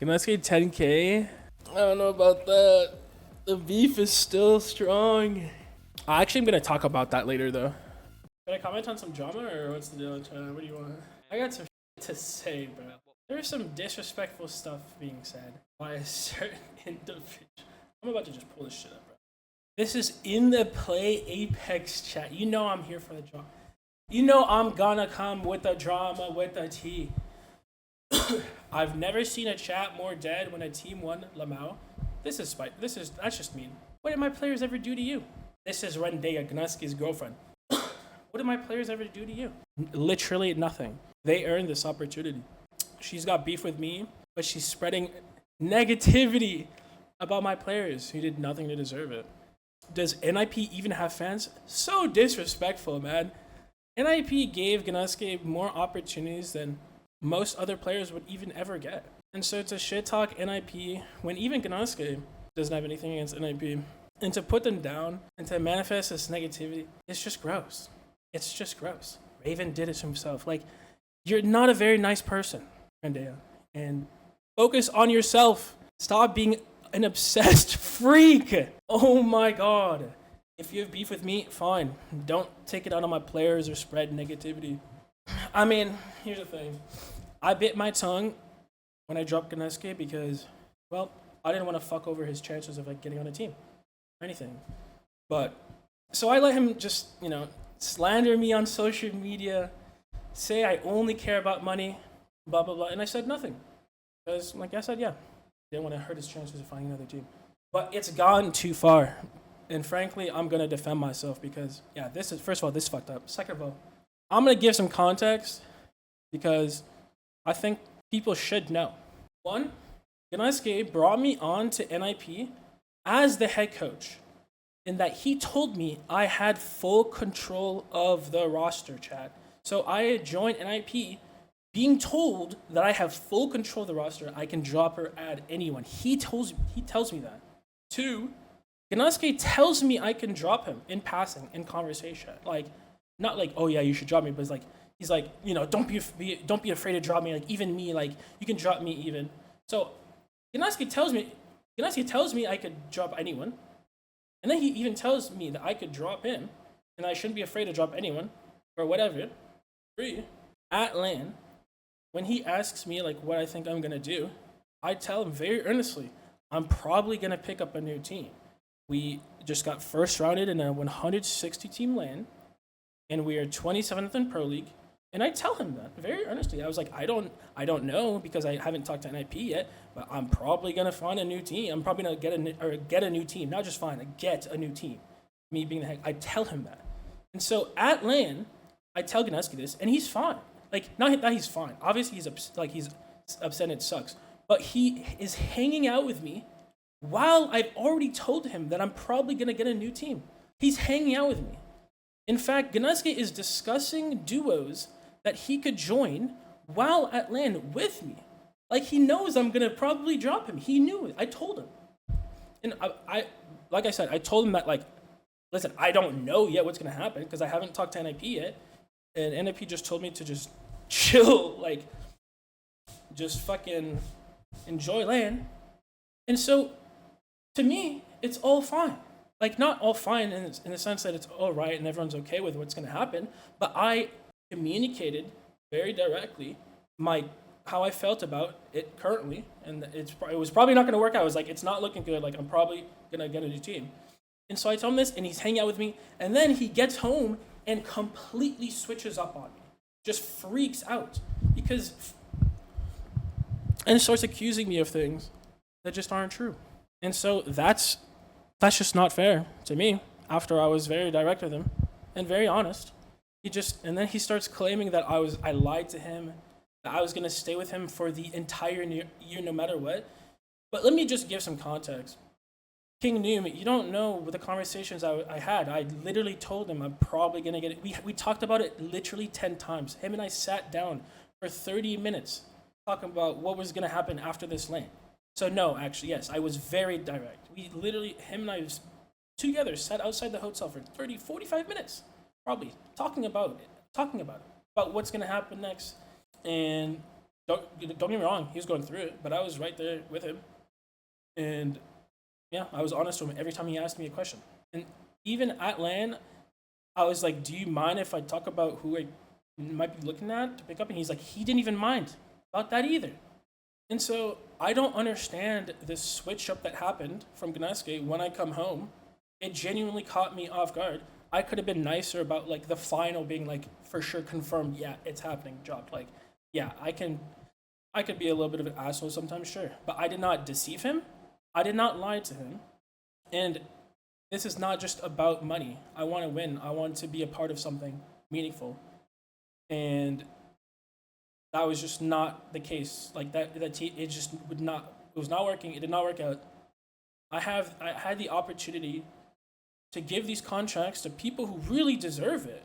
Gnaske 10k. I don't know about that. The beef is still strong. I actually am gonna talk about that later though. Can I comment on some drama or what's the deal in chat? What do you want? I got some to say, bro. There's some disrespectful stuff being said by a certain individual. I'm about to just pull this shit up, bro. This is in the Play Apex chat. You know I'm here for the drama. You know I'm gonna come with the drama with the tea. I've never seen a chat more dead when a team won Lamau. That's just mean. What did my players ever do to you? This is Rendea, Gnaske's girlfriend. What did my players ever do to you? Literally nothing. They earned this opportunity. She's got beef with me, but she's spreading negativity about my players who did nothing to deserve it. Does NIP even have fans? So disrespectful, man. NIP gave Gnaske more opportunities than most other players would even ever get. And so to shit talk NIP when even Gnaske doesn't have anything against NIP, and to put them down and to manifest this negativity, it's just gross. It's just gross. Raven did it to himself. Like, you're not a very nice person, Rendea. And focus on yourself. Stop being an obsessed freak. Oh my god. If you have beef with me, fine. Don't take it out on my players or spread negativity. I mean, here's the thing. I bit my tongue when I dropped Ganeske because, well, I didn't want to fuck over his chances of like getting on a team or anything. But so I let him just, slander me on social media, say I only care about money, blah blah blah, and I said nothing because, like I said, yeah, didn't want to hurt his chances of finding another team. But it's gone too far, and frankly, I'm gonna defend myself because, yeah, this is, first of all, this is fucked up. Second of all, I'm gonna give some context because I think people should know. One, Ganeske brought me on to NIP as the head coach, in that he told me I had full control of the roster, chat. So I joined NIP being told that I have full control of the roster. I can drop or add anyone. He tells me that. Two, Ganeske tells me I can drop him in passing, in conversation. Like, not like, oh yeah, you should drop me, but he's like, don't be afraid to drop me. Like, even me, like, you can drop me even. So Ganeske tells me I could drop anyone. And then he even tells me that I could drop him and I shouldn't be afraid to drop anyone or whatever. Three, at LAN, when he asks me like what I think I'm gonna do, I tell him very earnestly, I'm probably gonna pick up a new team. We just got first rounded in a 160 team LAN, and we are 27th in Pro League. And I tell him that very earnestly. I was like, I don't know because I haven't talked to NIP yet, but I'm probably gonna find a new team. I'm probably gonna get a new team, not just find, get a new team. Me being the head, I tell him that. And so at LAN, I tell Ganeske this, and he's fine. Like, not that he's fine. Obviously, he's upset and it sucks. But he is hanging out with me while I've already told him that I'm probably gonna get a new team. He's hanging out with me. In fact, Ganeske is discussing duos that he could join while at LAN with me. Like, he knows I'm gonna probably drop him. He knew it. I told him. And I like I said, I told him that, like, listen, I don't know yet what's gonna happen because I haven't talked to NIP yet. And NIP just told me to just chill, like, just fucking enjoy LAN. And so, to me, it's all fine. Like, not all fine in the sense that it's all right and everyone's okay with what's gonna happen, but I communicated very directly how I felt about it currently, and it was probably not going to work out. I was like, it's not looking good. Like, I'm probably going to get a new team. And so I tell him this, and he's hanging out with me, and then he gets home and completely switches up on me. Just freaks out and starts accusing me of things that just aren't true. And so that's just not fair to me after I was very direct with him and very honest. And then he starts claiming that I lied to him, that I was gonna stay with him for the entire year no matter what. But let me just give some context. King Noom, you don't know what the conversations I had. I literally told him I'm probably gonna get it. We talked about it literally 10 times. Him and I sat down for 30 minutes talking about what was gonna happen after this lane. So no, actually, yes, I was very direct. We literally, him and I together sat outside the hotel for 30, 45 minutes. Probably talking about what's gonna happen next, and don't get me wrong, he was going through it, but I was right there with him. And yeah, I was honest with him every time he asked me a question. And even at LAN, I was like, do you mind if I talk about who I might be looking at to pick up? And he's like, he didn't even mind about that either. And so I don't understand this switch up that happened from Gnaske when I come home. It genuinely caught me off guard. I could have been nicer about like the final being like for sure confirmed, yeah, it's happening, dropped. Like, yeah, I could be a little bit of an asshole sometimes, sure. But I did not deceive him. I did not lie to him. And this is not just about money. I want to win. I want to be a part of something meaningful. And that was just not the case. Like it just would not. It was not working. It did not work out. I had the opportunity to give these contracts to people who really deserve it,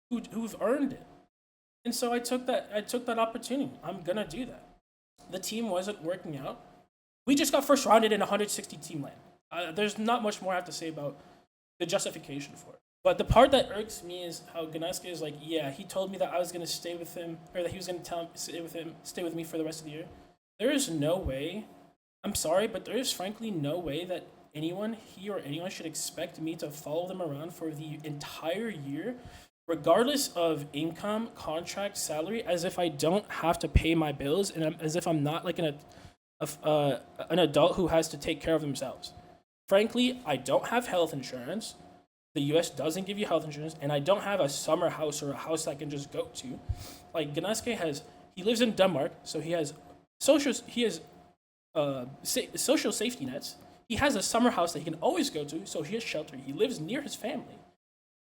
who've earned it. And so I took that opportunity. I'm gonna do that. The team wasn't working out. We just got first rounded in 160 team land. There's not much more I have to say about the justification for it. But the part that irks me is how Ganeske is like, yeah, he told me that I was gonna stay with him, or that he was gonna stay with me for the rest of the year. There is no way. I'm sorry, but there is frankly no way that anyone, he or anyone, should expect me to follow them around for the entire year, regardless of income, contract, salary, as if I don't have to pay my bills and as if I'm not like an adult who has to take care of themselves. Frankly, I don't have health insurance. The US doesn't give you health insurance, and I don't have a summer house or a house I can just go to. Like Ganeske he lives in Denmark, so he has social safety nets. He has a summer house that he can always go to, so he has shelter. He lives near his family.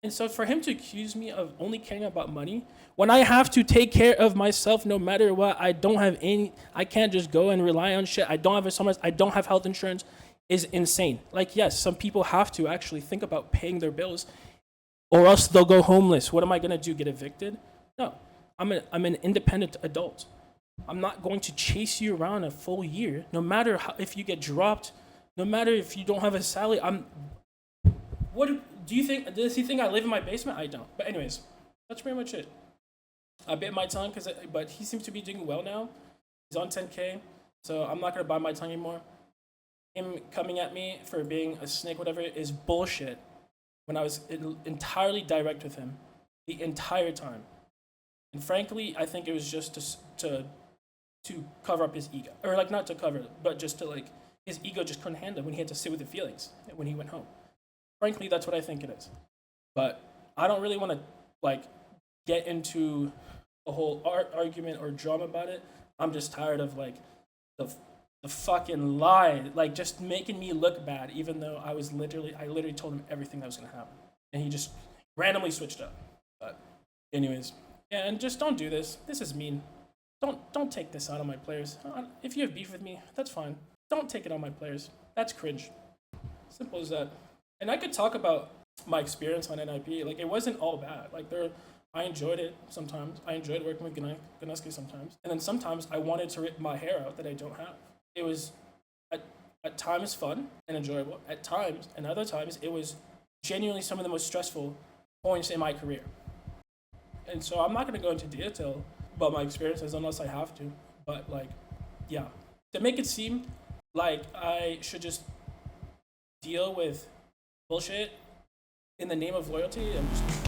And so for him to accuse me of only caring about money, when I have to take care of myself no matter what, I can't just go and rely on shit. I don't have a summer, I don't have health insurance, is insane. Like, yes, some people have to actually think about paying their bills, or else they'll go homeless. What am I gonna do, get evicted? No, I'm an independent adult. I'm not going to chase you around a full year, no matter if you get dropped, no matter if you don't have a salary. What do you think? Does he think I live in my basement? I don't. But anyways, that's pretty much it. I bit my tongue but he seems to be doing well now. He's on 10K, so I'm not gonna bite my tongue anymore. Him coming at me for being a snake, whatever, is bullshit. When I was entirely direct with him the entire time, and frankly, I think it was just to cover up his ego, or like not to cover it, but just to like his ego just couldn't handle it when he had to sit with the feelings when he went home. Frankly, that's what I think it is. But I don't really want to like get into a whole argument or drama about it. I'm just tired of like the fucking lie, like just making me look bad, even though I literally told him everything that was gonna happen, and he just randomly switched up. But anyways, yeah, and just don't do this. This is mean. Don't take this out on my players. If you have beef with me, that's fine. Don't take it on my players. That's cringe. Simple as that. And I could talk about my experience on NIP. Like, it wasn't all bad. Like, I enjoyed it sometimes. I enjoyed working with Ganeske sometimes. And then sometimes I wanted to rip my hair out that I don't have. It was at times fun and enjoyable. At times, and other times, it was genuinely some of the most stressful points in my career. And so I'm not going to go into detail about my experiences unless I have to. But, like, yeah. To make it seem like I should just deal with bullshit in the name of loyalty and just